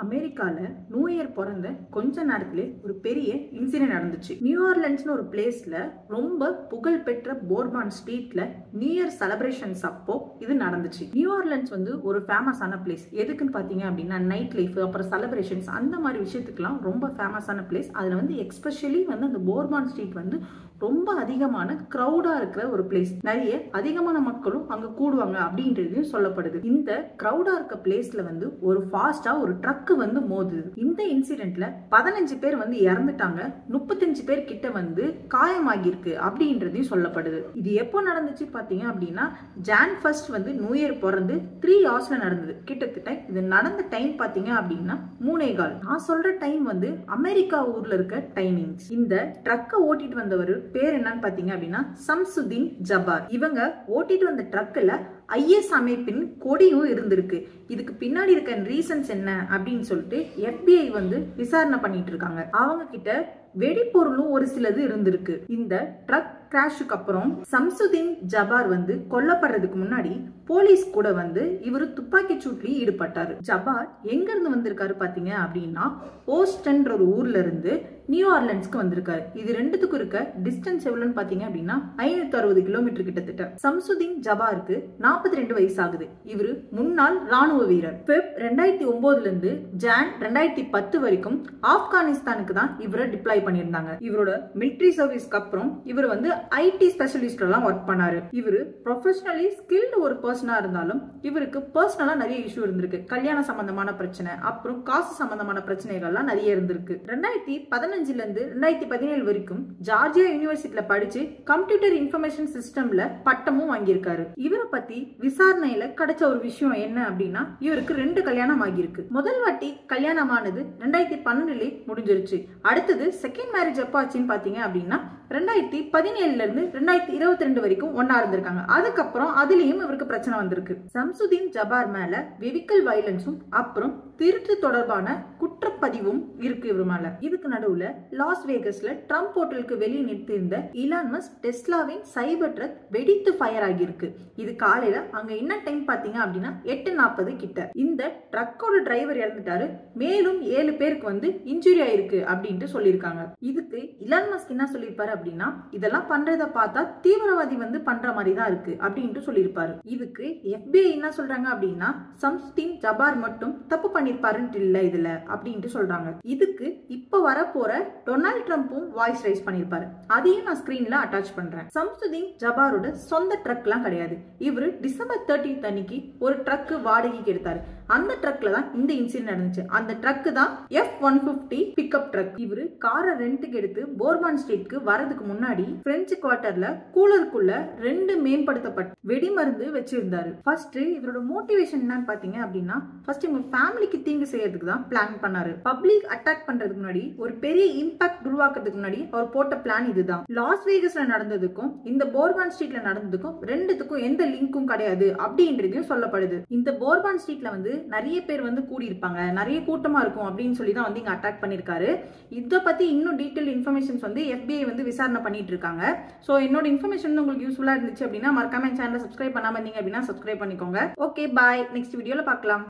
அமெரிக்கால new year பிறந்த கொஞ்ச நேரத்திலே ஒரு பெரிய இன்சிடென்ட் நடந்துச்சு. நியூ ஆர்லண்ட்ஸ்னு ஒரு பிளேஸ்ல ரொம்ப புகழ்பெற்ற போர்பான் ஸ்ட்ரீட்ல நியூ இயர் செலிப்ரேஷன்ஸ் அப்போ இது நடந்துச்சு. நியூ ஆர்லண்ட்ஸ் ஒரு ஃபேமஸான பிளேஸ். எதுக்குன்னு பாத்தீங்க அப்படின்னா நைட் லைஃப், அப்புறம் செலிப்ரேஷன்ஸ், அந்த மாதிரி விஷயத்துக்குலாம் ரொம்ப ஃபேமஸான பிளேஸ். அதுல எக்ஸ்பெஷலி அந்த போர்பான் ஸ்ட்ரீட் ரொம்ப அதிகமான கிரௌடா இருக்கிற ஒரு பிளேஸ். நிறைய அதிகமான மக்களும் அங்க கூடுவாங்க அப்படின்றதையும் சொல்லப்படுது. இந்த கிரௌடா இருக்க பிளேஸ்ல ஒரு ஃபாஸ்டா ஒரு ட்ரக் மோதுது. இந்த இன்சிடென்ட்ல 15 பேர் இறந்துட்டாங்க, 35 பேர் கிட்ட காயமாகி இருக்கு அப்படின்றதையும் சொல்லப்படுது. இது எப்போ நடந்துச்சு பாத்தீங்க அப்படின்னா ஜான் 1 நியூ இயர் பிறந்து 3 ஹவர்ஸ்ல நடந்தது. கிட்டத்தட்ட இது நடந்த டைம் பாத்தீங்க அப்படின்னா 3:15. நான் சொல்ற டைம் அமெரிக்கா ஊர்ல இருக்க டைமிங்ஸ். இந்த ட்ரக்கை ஓட்டிட்டு வந்தவர் பேர் என்னன்னு பாத்தீங்க அப்படின்னா சம்சுதீன் ஜபார். இவங்க ஓட்டிட்டு வந்த ட்ரக்ல IS அமைப்பின் கொடியும் இருந்திருக்கு. இதுக்கு பின்னாடி இருக்க ரீசன்ஸ் என்ன அப்படின்னு சொல்லிட்டு FBI விசாரணை பண்ணிட்டு இருக்காங்க. அவங்க கிட்ட வெடிப்பொருளும் ஒரு சிலது இருந்திருக்கு. இந்த ட்ரக் கிராஷுக்கு அப்புறம் சம்சுதீன் ஜபார் கொல்லப்படுறதுக்கு முன்னாடி போலீஸ் கூட இவரு துப்பாக்கி சூட்லயும் ஈடுபட்டாரு. ஜபார் எங்க இருந்து வந்திருக்காரு பாத்தீங்க அப்படின்னா ஓஸ்டன்ற ஒரு ஊர்ல இருந்து நியூ ஆர்லண்ட்ஸ்க்கு வந்திருக்காரு. இது ரெண்டுத்துக்கும் இருக்க டிஸ்டன்ஸ் எவ்வளவுன்னு பாத்தீங்க அப்படின்னா 560 கிலோமீட்டர் கிட்டத்தட்ட. சம்சுதீன் ஜபாருக்கு 42 வயசு ஆகுது. இவரு முன்னாள் ராணுவ வீரர். Feb 2009 இருந்து ஜான் 2010 வரைக்கும் ஆப்கானிஸ்தானுக்கு தான் இவரை டிப்ளாய் பண்ணியிருந்தாங்க. இவரோட மிலிட்டரி சர்வீஸ்க்கு அப்புறம் இவர் IT ஸ்பெஷலிஸ்ட் எல்லாம் ஒர்க் பண்ணாரு. இவரு ப்ரொஃபஷனலி ஸ்கில்டு ஒரு பர்சனா இருந்தாலும் இவருக்கு பர்சனலா நிறைய இஷ்யூ இருந்திருக்கு. கல்யாண சம்பந்தமான பிரச்சனை, அப்புறம் காசு சம்பந்தமான பிரச்சனைகள்லாம் நிறைய இருந்திருக்கு. 2015 இருந்து 2017 வரைக்கும் ஜார்ஜியா யூனிவர்சிட்டியில படிச்சு கம்ப்யூட்டர் இன்ஃபர்மேஷன் சிஸ்டம்ல பட்டமும் வாங்கியிருக்காரு. இவரை பத்தி விசாரணையில கிடைச்ச ஒரு விஷயம் என்ன அப்படின்னா இவருக்கு 2 கல்யாணம் ஆகியிருக்கு. முதல் வாட்டி கல்யாணமானது 2012 முடிஞ்சிருச்சு. அடுத்தது செகண்ட் மேரேஜ் எப்ப ஆச்சுன்னு பாத்தீங்க அப்படின்னா 2017 இருந்து 2022 வரைக்கும் ஒன்னா இருந்திருக்காங்க. அதுக்கப்புறம் அதுலயும் இவருக்கு பிரச்சனை வந்திருக்கு. சம்சுதீன் ஜபார் மேல வெஹிக்கிள் வயலன்ஸும் அப்புறம் திருட்டு தொடர்பான குற்றப்பதிவும் இருக்கு இவர் மேல. இதுக்கு நடுவுல லாஸ் வேகஸ்ல ட்ரம்ப் ஹோட்டலுக்கு வெளியே நிறுத்தியிருந்த இலான் மஸ்க் டெஸ்லாவின் சைபர் ட்ரக் வெடித்து ஃபயர் ஆகியிருக்கு. இது காலையில அங்க என்ன டைம் பாத்தீங்க அப்படின்னா 8:40 கிட்ட. இந்த ட்ரக்கோட டிரைவர் இறந்துட்டாரு. மேலும் 7 பேருக்கு இன்ஜுரி ஆயிருக்கு அப்படின்ட்டு சொல்லியிருக்காங்க. இதுக்கு இலான் மஸ்க் என்ன சொல்லியிருப்பாரு அப்படின்னா இதெல்லாம் பண்றத பார்த்தா தீவிரவாதி பண்ற மாதிரி தான் இருக்கு அப்படின்ட்டு சொல்லியிருப்பாரு. இதுக்கு FBI என்ன சொல்றாங்க அப்படின்னா சம்சுதீன் ஜபார் மட்டும் தப்பு பண்ணிருப்பாருன்னு இல்ல இதுல அப்படின்ட்டு சொல்றாங்க. இதுக்கு இப்ப வரப்போற டொனால்ட் ட்ரம்ப்பும் வாய்ஸ் ரைஸ் பண்ணிருப்பாரு. அதையும் நான் ஸ்கிரீன்ல அட்டாச் பண்றேன். சம்சுதீன் ஜபாரோட சொந்த ட்ரக் எல்லாம் கிடையாது. இவரு டிசம்பர் 30 அன்னைக்கு ஒரு ட்ரக் வாடகைக்கு எடுத்தாரு. அந்த ட்ரக்ல தான் இந்த இன்சிடென்ட் நடந்துச்சு. அந்த ட்ரக் தான் F-150 பிக்கப் ட்ரக். இவரு காரை ரெண்டுக்கு எடுத்து போர்பான் ஸ்ட்ரீட்க்கு வரதுக்கு முன்னாடி பிரெஞ்சு குவார்டர்ல கூலருக்குள்ள 2 மேம்படுத்தப்பட்ட வெடிமருந்து வச்சிருந்தாரு. ஃபர்ஸ்ட் இவரோட மோட்டிவேஷன் என்னன்னு பாத்தீங்க அப்படின்னா ஃபர்ஸ்ட் இவங்க ஃபேமிலிக்கு தீங்கு செய்யறதுக்கு தான் பிளான் பண்ணாரு. பப்ளிக் அட்டாக் பண்றதுக்கு முன்னாடி ஒரு பெரிய இம்பாக்ட் உருவாக்குறதுக்கு முன்னாடி அவர் போட்ட பிளான் இதுதான். லாஸ் வேகஸ்ல நடந்ததுக்கும் இந்த போர்பான் ஸ்ட்ரீட்ல நடந்ததுக்கும் ரெண்டுத்துக்கும் எந்த லிங்க்கும் கிடையாது அப்படின்றதையும் சொல்லப்படுது. இந்த போர்பான் ஸ்ட்ரீட்ல நிறைய பேர் கூடி இருப்பாங்க, நிறைய கூட்டமா இருக்கும் அப்படின்னு சொல்லி தான் இங்க அட்டாக் பண்ணிருக்காரு. இத பத்தி இன்னும் டீடைல் இன்ஃபர்மேஷன்ஸ் FBI விசாரணை பண்ணிட்டு இருக்காங்க. சோ என்னோட இன்ஃபர்மேஷன் உங்களுக்கு யூஸ்ஃபுல்லா இருந்துச்சு அப்படின்னா மறக்காம சேனலை சப்ஸ்கிரைப் பண்ணாம இருந்தீங்க அப்படின்னா சப்ஸ்கிரைப் பண்ணிக்கோங்க. ஓகே, பாய். நெக்ஸ்ட் வீடியோல பார்க்கலாம்.